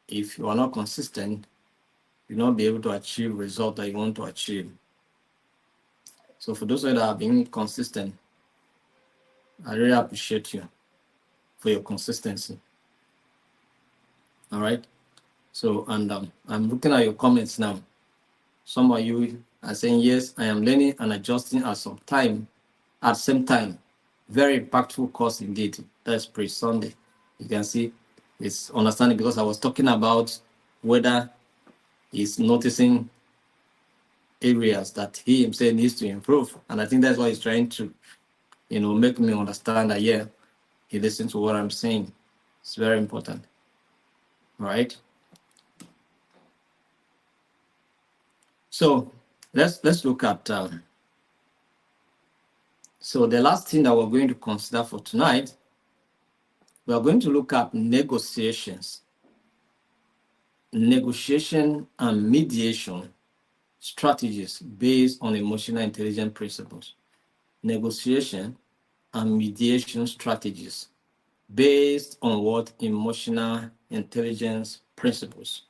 if you are not consistent, you'll not be able to achieve result that you want to achieve. So for those that are being consistent, I really appreciate you for your consistency. All right. So, and I'm looking at your comments now. Some of you are saying, yes, I am learning and adjusting at some time, at the same time. Very impactful course indeed. That's pre-Sunday. You can see it's understanding because I was talking about whether he's noticing areas that he himself needs to improve. And I think that's why he's trying to, make me understand that, yeah, he listens to what I'm saying. It's very important. All right. So let's look at so the last thing that we're going to consider for tonight, we are going to look at negotiation and mediation strategies based on emotional intelligence principles. Negotiation and mediation strategies based on what? Emotional intelligence principles.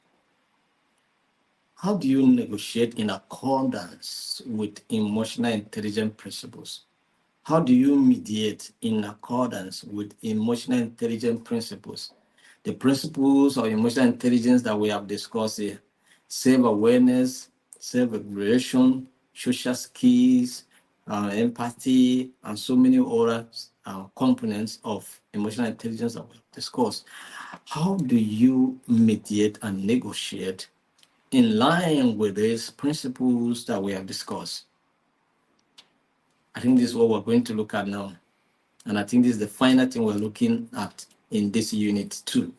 How do you negotiate in accordance with emotional intelligence principles? How do you mediate in accordance with emotional intelligence principles? The principles of emotional intelligence that we have discussed here: self-awareness, self-regulation, social skills, empathy, and so many other components of emotional intelligence that we have discussed. How do you mediate and negotiate in line with these principles that we have discussed? I think this is what we're going to look at now. And I think this is the final thing we're looking at in this unit too.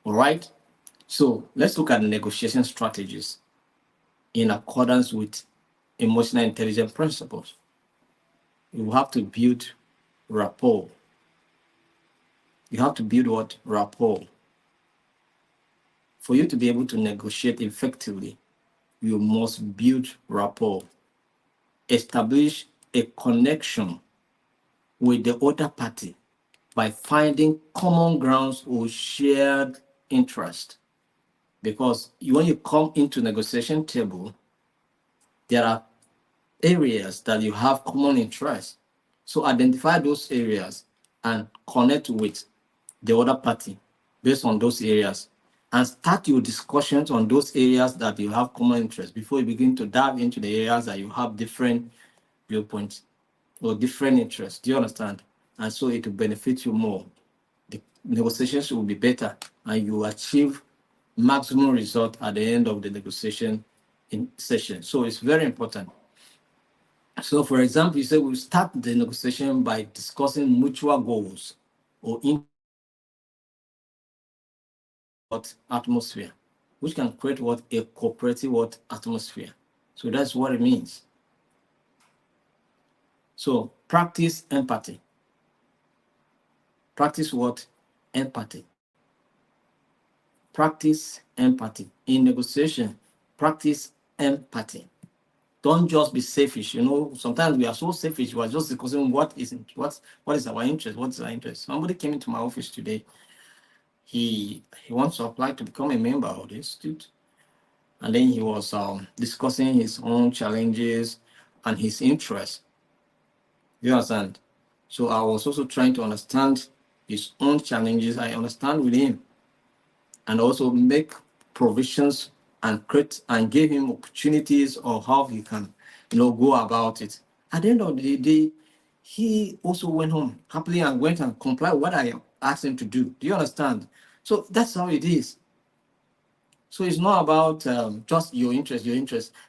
All right. So let's look at negotiation strategies in accordance with emotional intelligence principles. You have to build rapport. You have to build what? Rapport. For you to be able to negotiate effectively, you must build rapport. Establish a connection with the other party by finding common grounds or shared interest. Because when you come into negotiation table, there are areas that you have common interest. So identify those areas and connect with the other party based on those areas, and start your discussions on those areas that you have common interest before you begin to dive into the areas that you have different viewpoints or different interests. Do you understand? And so it will benefit you more. The negotiations will be better and you achieve maximum result at the end of the negotiation session. So it's very important. So for example, you say we'll start the negotiation by discussing mutual goals or atmosphere, which can create what? A cooperative atmosphere. So that's what it means. So practice empathy. Practice what? Empathy. Practice empathy. In negotiation, practice empathy. Don't just be selfish. Sometimes we are so selfish. We are just discussing what is our interest. What is our interest? Somebody came into my office today. He wants to apply to become a member of the institute, and then he was discussing his own challenges and his interests. You understand? So I was also trying to understand his own challenges. I understand with him, and also make provisions and create and give him opportunities of how he can, go about it. At the end of the day, he also went home happily and went and complied with what I asked him to do. Do you understand? So that's how it is. So it's not about just your interest.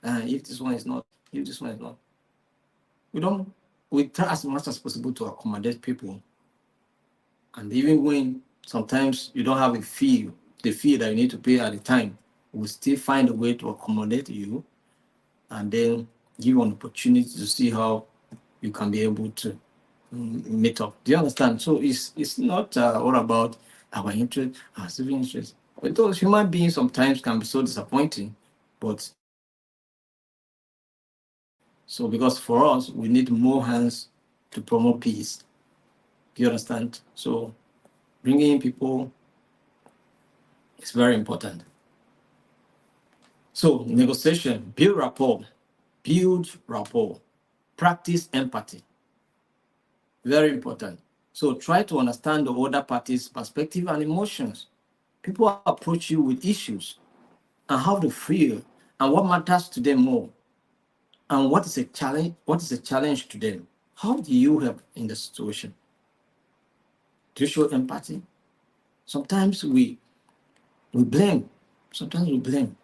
If this one is not, if this one is not. We try as much as possible to accommodate people. And even when sometimes you don't have the fee that you need to pay at the time, we still find a way to accommodate you and then give you an opportunity to see how you can be able to meet up. Do you understand? So it's not all about our interest, our civil interest. But those human beings sometimes can be so disappointing. But so because for us, we need more hands to promote peace. Do you understand? So bringing in people It's very important. So negotiation, build rapport, practice empathy. Very important. So try to understand the other party's perspective and emotions. People approach you with issues and how they feel and what matters to them more and what is a challenge to them. How do you help in the situation? Do you show empathy? Sometimes we blame. Sometimes we blame.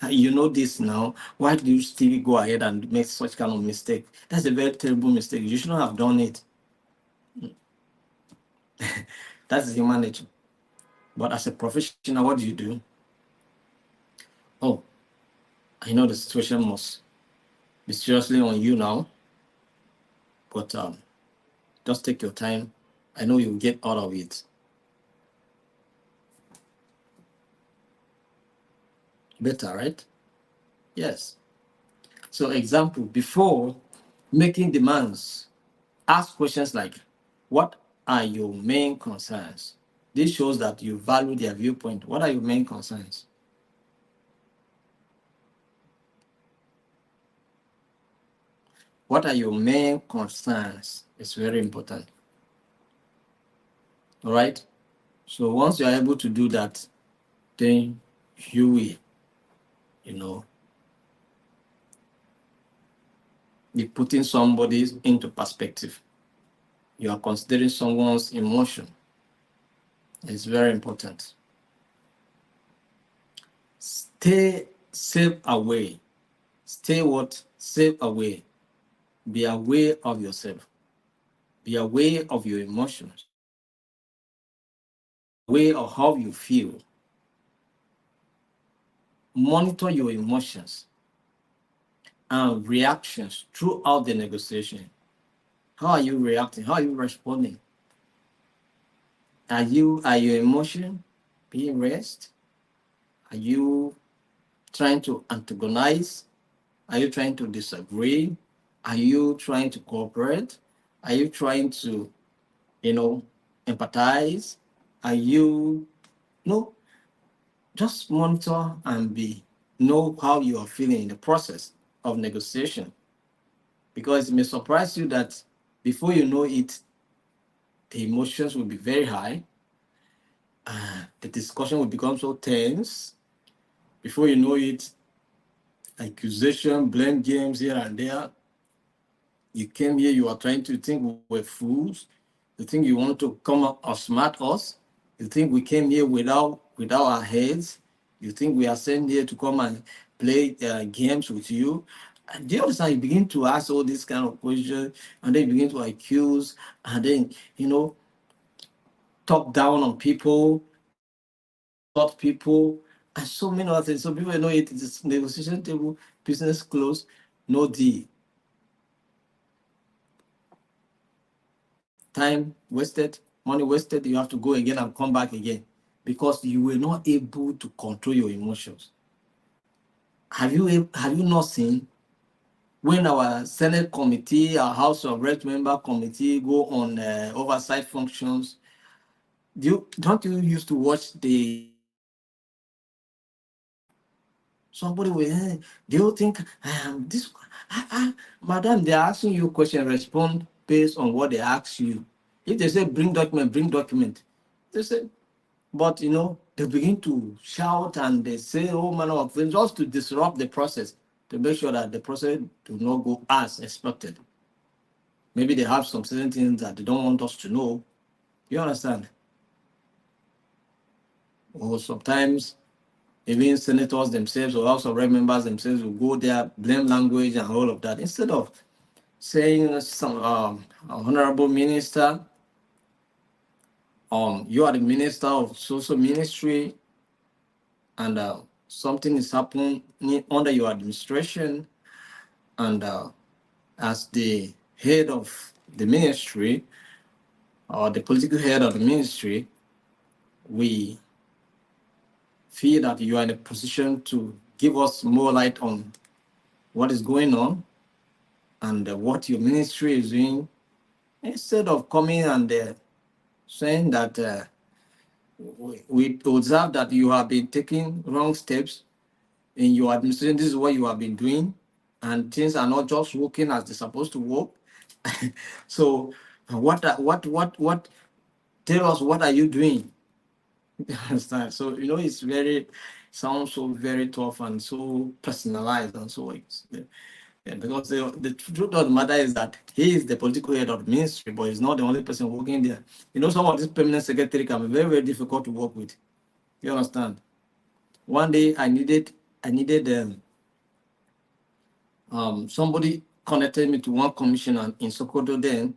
You know this now. Why do you still go ahead and make such kind of mistake? That's a very terrible mistake. You shouldn't have done it. That's human nature. But as a professional, what do you do? Oh, I know the situation must be seriously on you now, but just take your time. I know you'll get out of it. Better, right? Yes. So example, before making demands, ask questions like, what are your main concerns? This shows that you value their viewpoint. What are your main concerns? What are your main concerns? It's very important. All right. So once you are able to do that, then you will, you know, be putting somebody into perspective. You are considering someone's emotion. It's very important. Stay safe away. Stay what? Safe away. Be aware of yourself. Be aware of your emotions. Aware of how you feel. Monitor your emotions and reactions throughout the negotiation. How are you reacting? How are you responding? Are your emotion being raised? Are you trying to antagonize? Are you trying to disagree? Are you trying to cooperate? Are you trying to, empathize? Are you no? Just monitor and know how you are feeling in the process of negotiation, because it may surprise you that before you know it, the emotions will be very high. The discussion will become so tense. Before you know it, accusation, blame games here and there. You came here, you are trying to think we're fools. You think you want to come up or smart us. You think we came here without our heads. You think we are sent here to come and play games with you. And the other side, you begin to ask all these kind of questions, and then you begin to accuse, and then, talk down on people, insult people, and so many other things. So people know it is negotiation table, business closed, no deal. Time wasted, money wasted, you have to go again and come back again because you were not able to control your emotions. Have you not seen when our Senate committee, our House of Reps member committee go on oversight functions? Don't you used to watch the somebody will, hey, do you think this madam, they're asking you a question, respond based on what they ask you. If they say bring document, they say, but they begin to shout and they say all manner of things just to disrupt the process, to make sure that the process do not go as expected. Maybe they have some certain things that they don't want us to know. You understand? Or sometimes even senators themselves or House of Rep members themselves will go there, blame language and all of that. Instead of saying, some honorable minister, you are the minister of social ministry, and something is happening under your administration, and as the head of the ministry or the political head of the ministry, we feel that you are in a position to give us more light on what is going on and what your ministry is doing instead of coming and saying that we observe that you have been taking wrong steps in your administration, this is what you have been doing, and things are not just working as they're supposed to work. So, what? Tell us, what are you doing? You understand? So it's very sounds so very tough and so personalized and so yeah, because the truth of the matter is that he is the political head of the ministry, but he's not the only person working there. Some of these permanent secretary can be very, very difficult to work with. You understand? One day I needed somebody connected me to one commissioner in Sokoto. Then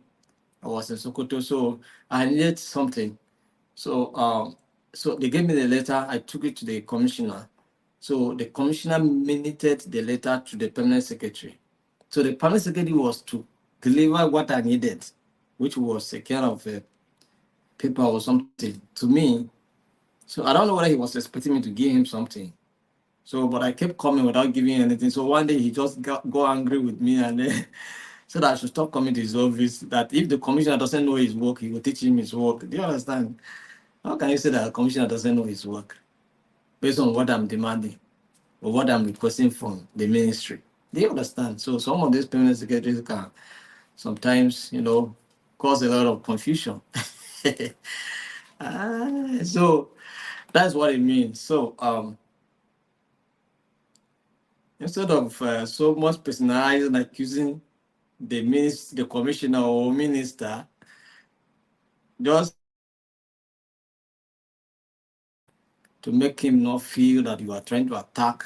I was in Sokoto, so I needed something. So they gave me the letter. I took it to the commissioner. So the commissioner minuted the letter to the permanent secretary. So the permanent secretary was to deliver what I needed, which was a kind of a paper or something to me. So I don't know whether he was expecting me to give him something. So, but I kept coming without giving anything. So one day he just got angry with me and then said I should stop coming to his office. That if the commissioner doesn't know his work, he will teach him his work. Do you understand? How can you say that a commissioner doesn't know his work based on what I'm demanding or what I'm requesting from the ministry? Do you understand? So some of these permanent secretaries can sometimes, cause a lot of confusion. So that's what it means. So instead of so much personalizing, accusing the commissioner or minister, just to make him not feel that you are trying to attack.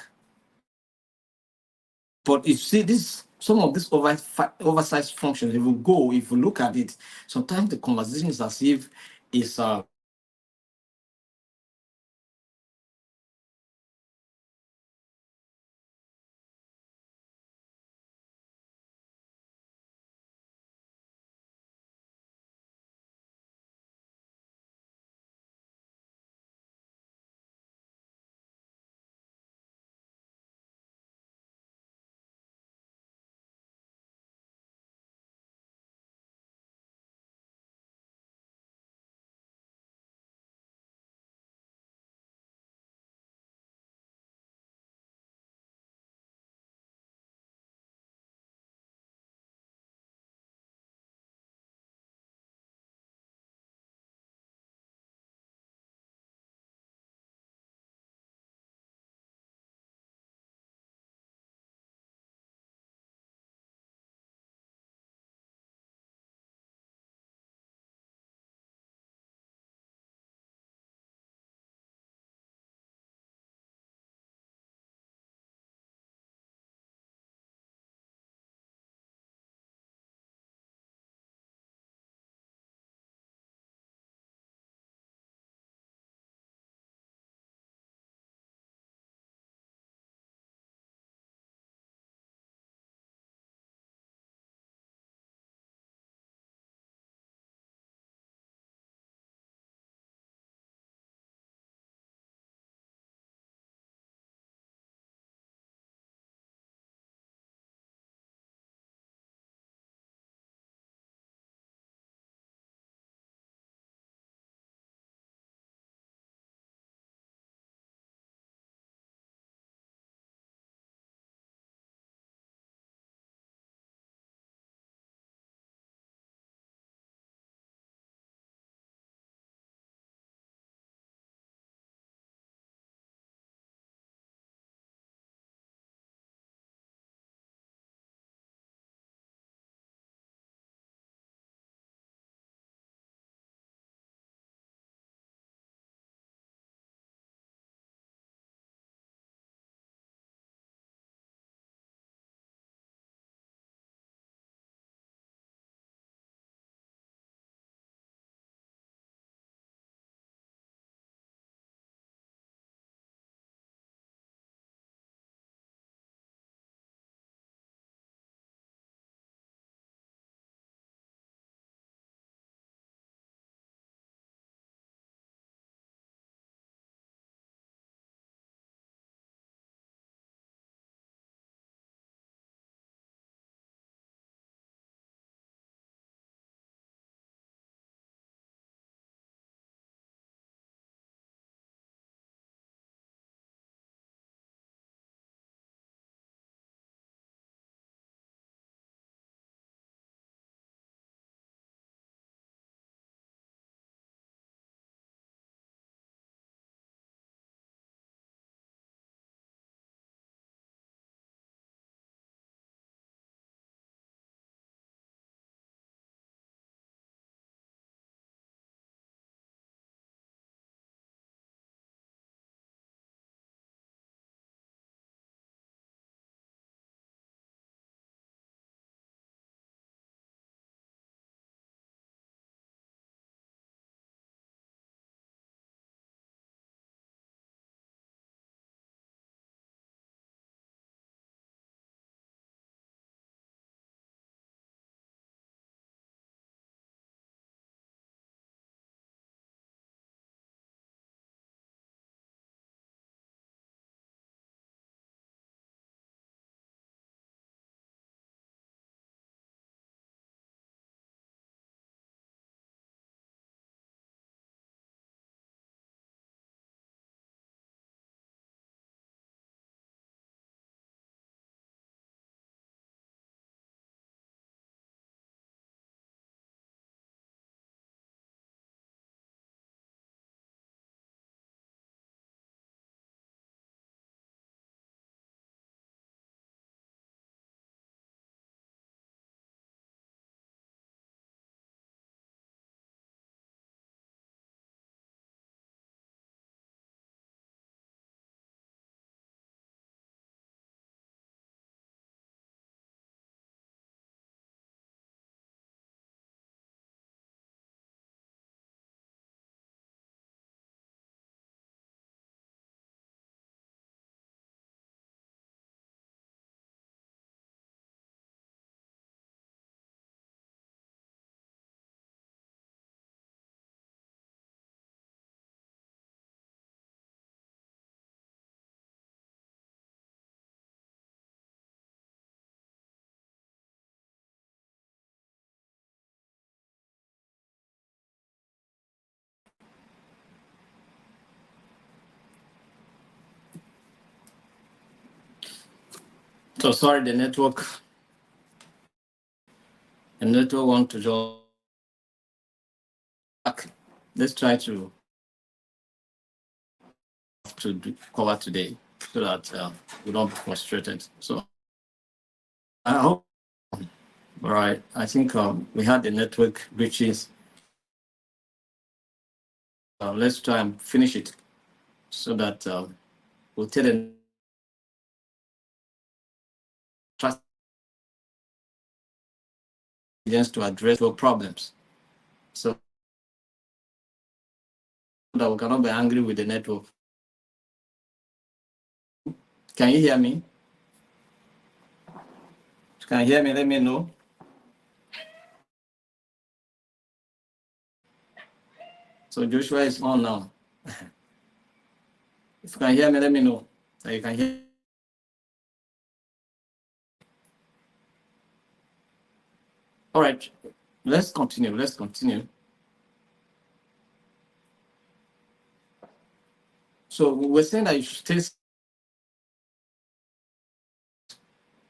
But you see, this some of these oversized functions, if you look at it, sometimes the conversation is as if it's So sorry, the network. The network want to just. Let's try to cover today so that we don't be frustrated. So I hope. All right. I think we had the network glitches. Let's try and finish it so that we'll tell them to address your problems. So that we cannot be angry with the network. Can you hear me? Can you hear me? Let me know. So Joshua is on now. If you can hear me, let me know. So you can hear. All right. Let's continue. Let's continue. So we're saying that you should stay.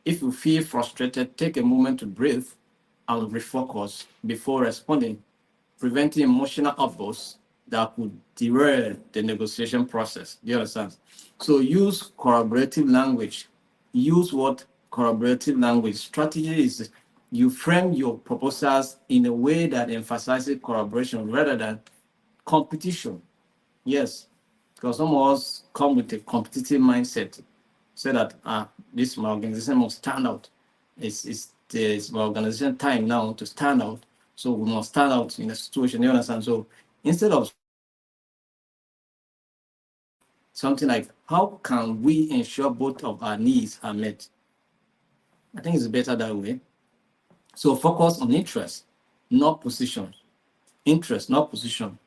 If you feel frustrated, take a moment to breathe and refocus before responding, preventing emotional outbursts that could derail the negotiation process. Do you understand? So use collaborative language. Use what collaborative language strategy is. You frame your proposals in a way that emphasizes collaboration rather than competition. Yes, because some of us come with a competitive mindset, say that this my organization must stand out. It's my organization time now to stand out. So we must stand out in a situation. You understand? So instead of something like how can we ensure both of our needs are met? I think it's better that way. So focus on interest, not position. Interest, not position.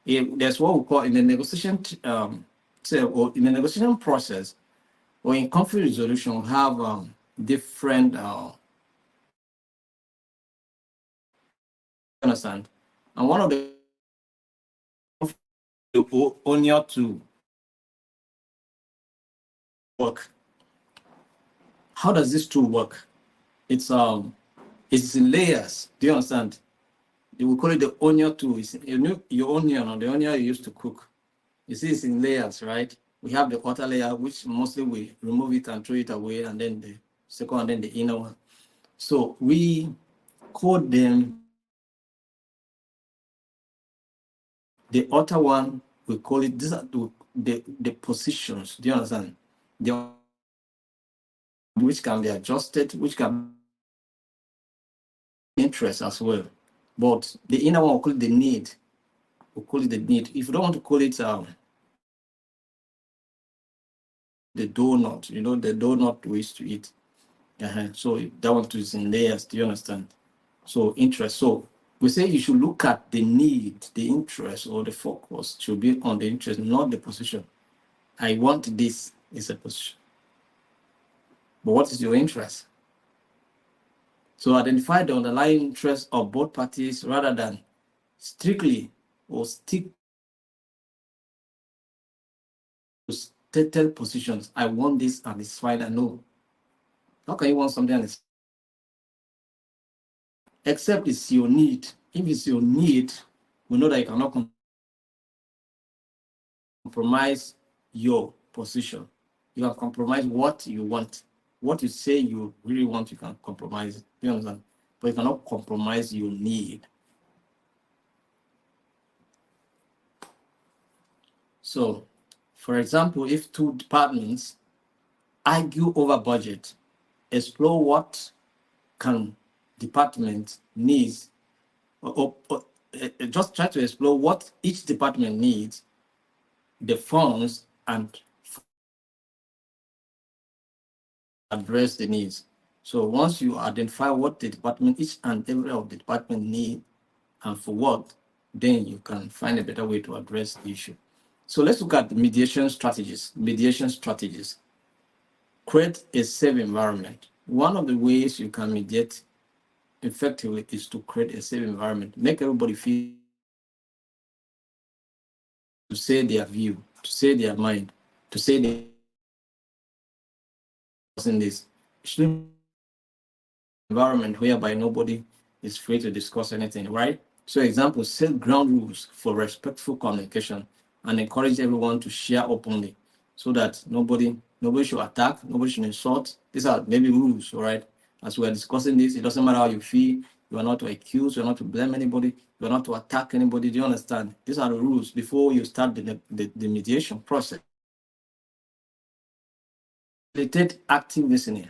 There's what we call in the negotiation, or in the negotiation process, or in conflict resolution, we have different. Understand? And one of the onion to work. How does this tool work? It's in layers. Do you understand? You will call it the onion tool. It's your onion or the onion you used to cook. You see, it's in layers, right? We have the outer layer, which mostly we remove it and throw it away, and then the second, and then the inner one. So we code them. The outer one, we call it, these are the positions. Do you understand? Which can be adjusted, which can be interest as well. But the inner one, we call it the need. We call it the need. If you don't want to call it the donut, the donut we used to eat. So that one is in layers. Do you understand? So interest. So we say you should look at the need, the interest, or the focus should be on the interest, not the position. I want this is a position. But what is your interest? So identify the underlying interest of both parties rather than strictly or stick to stated positions. I want this and it's fine. I know. How can you want something and it's except it's your need? If it's your need, we know that you cannot compromise your position. You can compromise what you want. What you say you really want, you can compromise it. You understand? But you cannot compromise your need. So, for example, if two departments argue over budget, explore what can department needs, or just try to explore what each department needs, the funds, and address the needs. So once you identify what the department, each and every of the department need and for what, then you can find a better way to address the issue. So let's look at the mediation strategies. Mediation strategies. Create a safe environment. One of the ways you can mediate effectively is to create a safe environment. Make everybody feel to say their view, to say their mind, to say in this. environment whereby nobody is free to discuss anything, right? So, example, set ground rules for respectful communication and encourage everyone to share openly, so that nobody should attack, nobody should insult. These are maybe rules, all right? As we are discussing this, it doesn't matter how you feel. You are not to accuse, you are not to blame anybody, you are not to attack anybody. Do you understand? These are the rules before you start the mediation process. Facilitate active listening.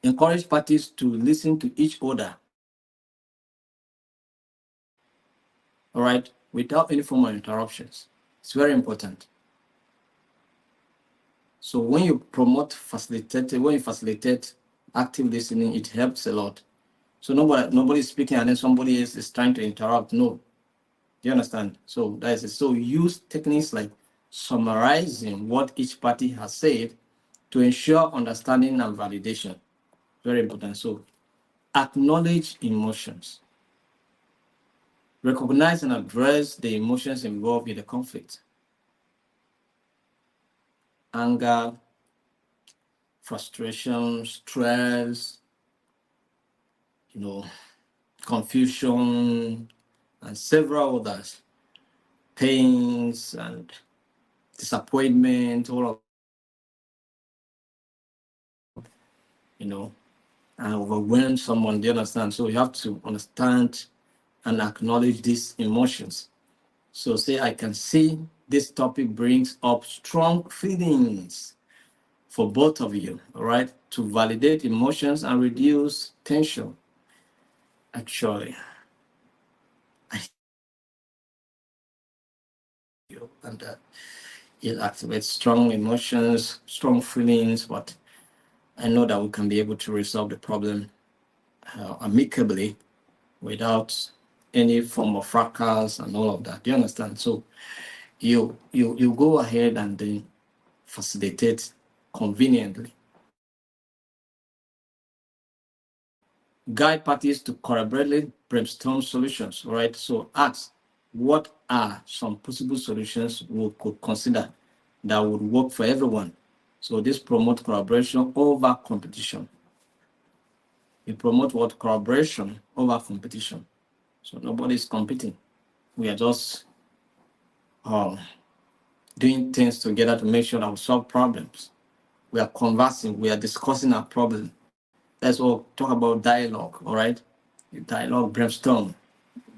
Encourage parties to listen to each other, all right, without any form of interruptions. It's very important. So when you facilitate active listening, it helps a lot. So nobody's speaking and then somebody else is trying to interrupt. No. Do you understand? So that is it. So use techniques like summarizing what each party has said to ensure understanding and validation. Very important. So acknowledge emotions. Recognize and address the emotions involved in the conflict. Anger, frustration, stress, confusion, and several others, pains and disappointment, all of, and overwhelm someone. Do you understand? So you have to understand and acknowledge these emotions. So say, I can see this topic brings up strong feelings for both of you, all right, to validate emotions and reduce tension. Actually, and it activates strong emotions, strong feelings, but I know that we can be able to resolve the problem amicably without any form of fracas and all of that. Do you understand? So you go ahead and then facilitate conveniently. Guide parties to collaboratively brainstorm solutions, right? So ask, what are some possible solutions we could consider that would work for everyone? So this promotes collaboration over competition. We promote what? Collaboration over competition. So nobody's competing. We are just doing things together to make sure that we solve problems. We are conversing, we are discussing our problem. Let's all talk about dialogue, all right? Dialogue, brainstorm,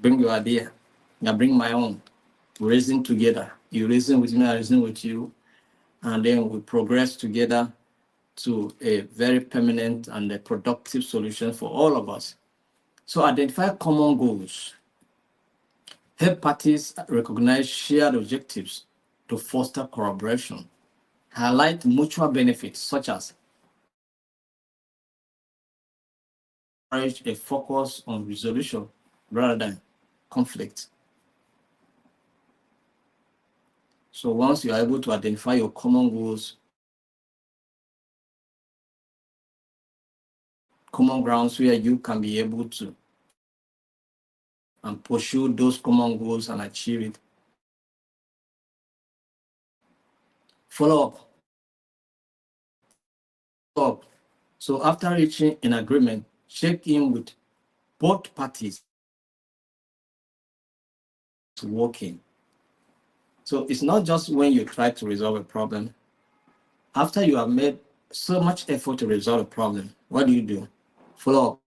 bring your idea. I bring my own. We reason together. You reason with me, I reason with you. And then we progress together to a very permanent and a productive solution for all of us. So identify common goals. Help parties recognize shared objectives to foster collaboration. Highlight mutual benefits, such as encourage a focus on resolution rather than conflict. So once you are able to identify your common goals, common grounds where you can be able to and pursue those common goals and achieve it. Follow up. So after reaching an agreement, check in with both parties working. So it's not just when you try to resolve a problem. After you have made so much effort to resolve a problem, what do? Follow up.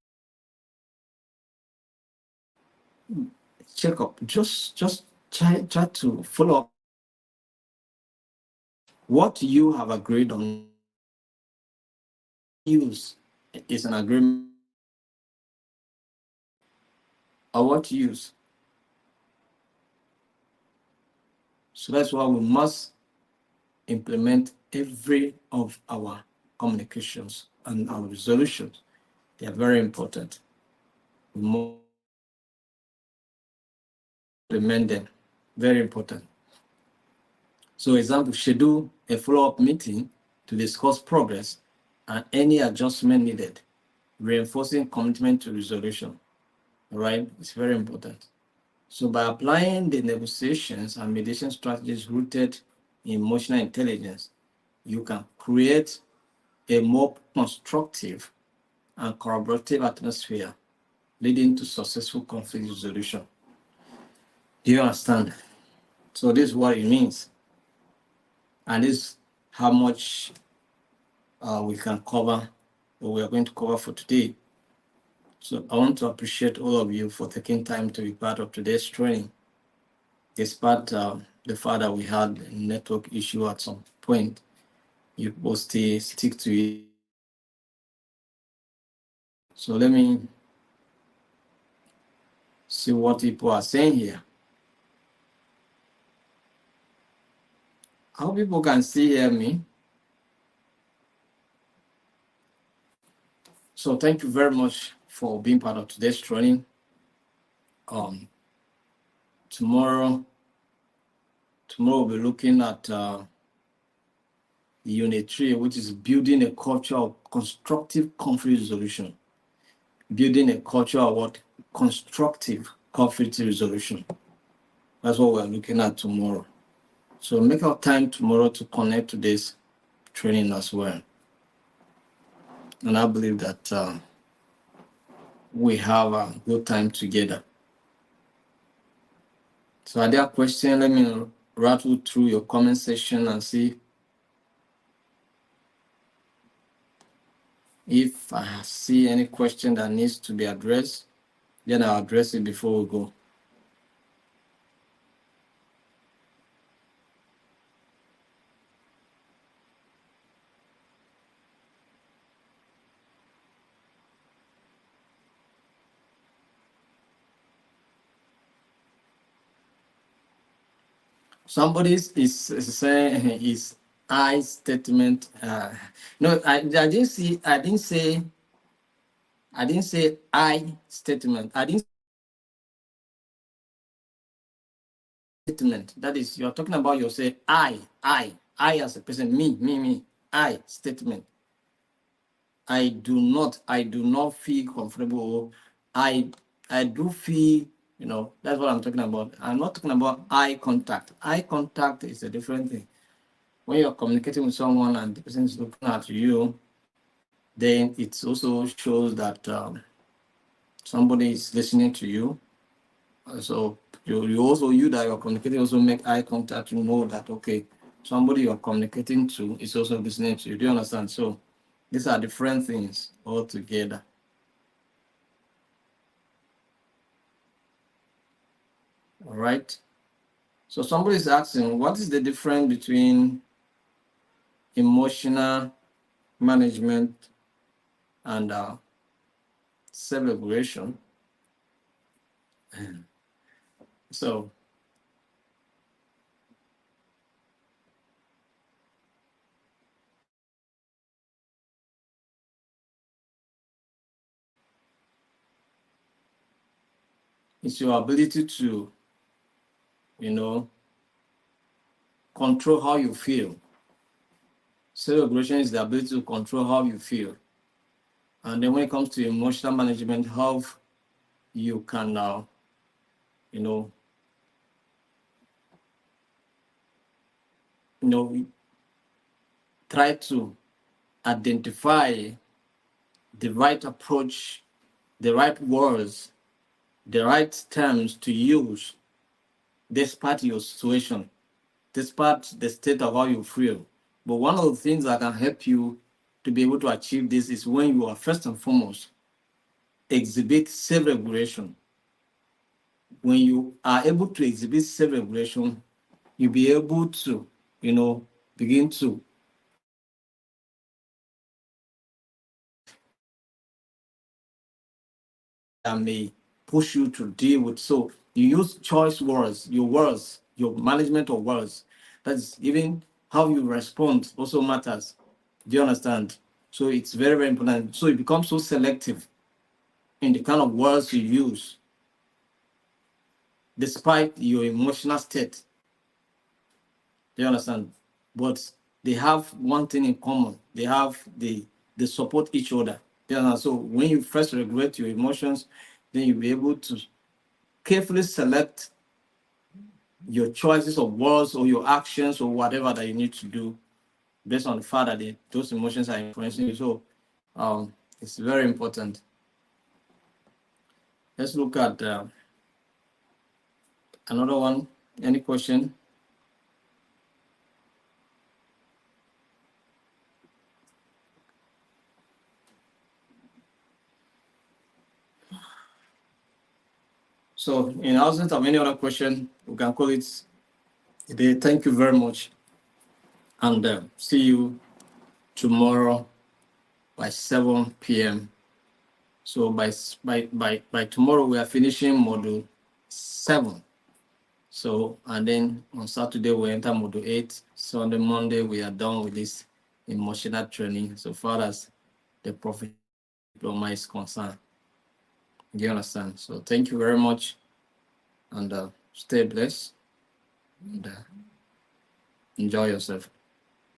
Check up. Just try to follow up what you have agreed on. Use is an agreement, or what use. So that's why we must implement every of our communications and our resolutions. They are very important. We must implement them. Very important. So example, schedule a follow-up meeting to discuss progress and any adjustment needed, reinforcing commitment to resolution. All right, it's very important. So by applying the negotiations and mediation strategies rooted in emotional intelligence, you can create a more constructive and collaborative atmosphere, leading to successful conflict resolution. Do you understand? So this is what it means, and this is how much we can cover, or we are going to cover for today. So I want to appreciate all of you for taking time to be part of today's training, despite the fact that we had a network issue at some point. You both stick to it. So let me see what people are saying here. How people can still hear me. So thank you very much for being part of today's training. Tomorrow we'll be looking at Unit 3, which is building a culture of constructive conflict resolution. Building a culture of what? Constructive conflict resolution. That's what we're looking at tomorrow. So make our time tomorrow to connect to this training as well. And I believe that we have a good time together. So are there questions? Let me rattle through your comment section and see if I see any question that needs to be addressed. Then I'll address it before we go. Somebody is saying his I statement. No, I didn't say I statement. I didn't statement. That is, you're talking about yourself. I as a person. Me. I statement. I do not feel comfortable. I do feel, that's what I'm talking about. I'm not talking about eye contact. Eye contact is a different thing. When you're communicating with someone and the person is looking at you, then it also shows that somebody is listening to you. So you that you're communicating also make eye contact to know that, okay, somebody you're communicating to is also listening to you. Do you understand? So these are different things altogether. All right. So somebody is asking, what is the difference between emotional management and self-regulation? So it's your ability to, control how you feel. Self-regulation is the ability to control how you feel. And then when it comes to emotional management, how you can try to identify the right approach, the right words, the right terms to use despite your situation, despite the state of how you feel. But one of the things that can help you to be able to achieve this is when you are first and foremost exhibit self-regulation. When you are able to exhibit self-regulation, you'll be able to, begin to that may push you to deal with. So you use choice words, your management of words. That's even how you respond also matters. Do you understand? So it's very, very important. So you become so selective in the kind of words you use, despite your emotional state. Do you understand? But they have one thing in common. They support each other. Do you understand? So when you first regulate your emotions, then you'll be able to carefully select your choices of words or your actions or whatever that you need to do based on the fact that those emotions are influencing you. So it's very important. Let's look at another one. Any question? So in absence of any other question, we can call it a day. Thank you very much, and see you tomorrow by 7 p.m. So by tomorrow we are finishing module 7. So and then on Saturday we enter module 8. Sunday, Monday we are done with this emotional training so far as the Prophet diploma is concerned. Do you understand? So thank you very much, and stay blessed, and enjoy yourself.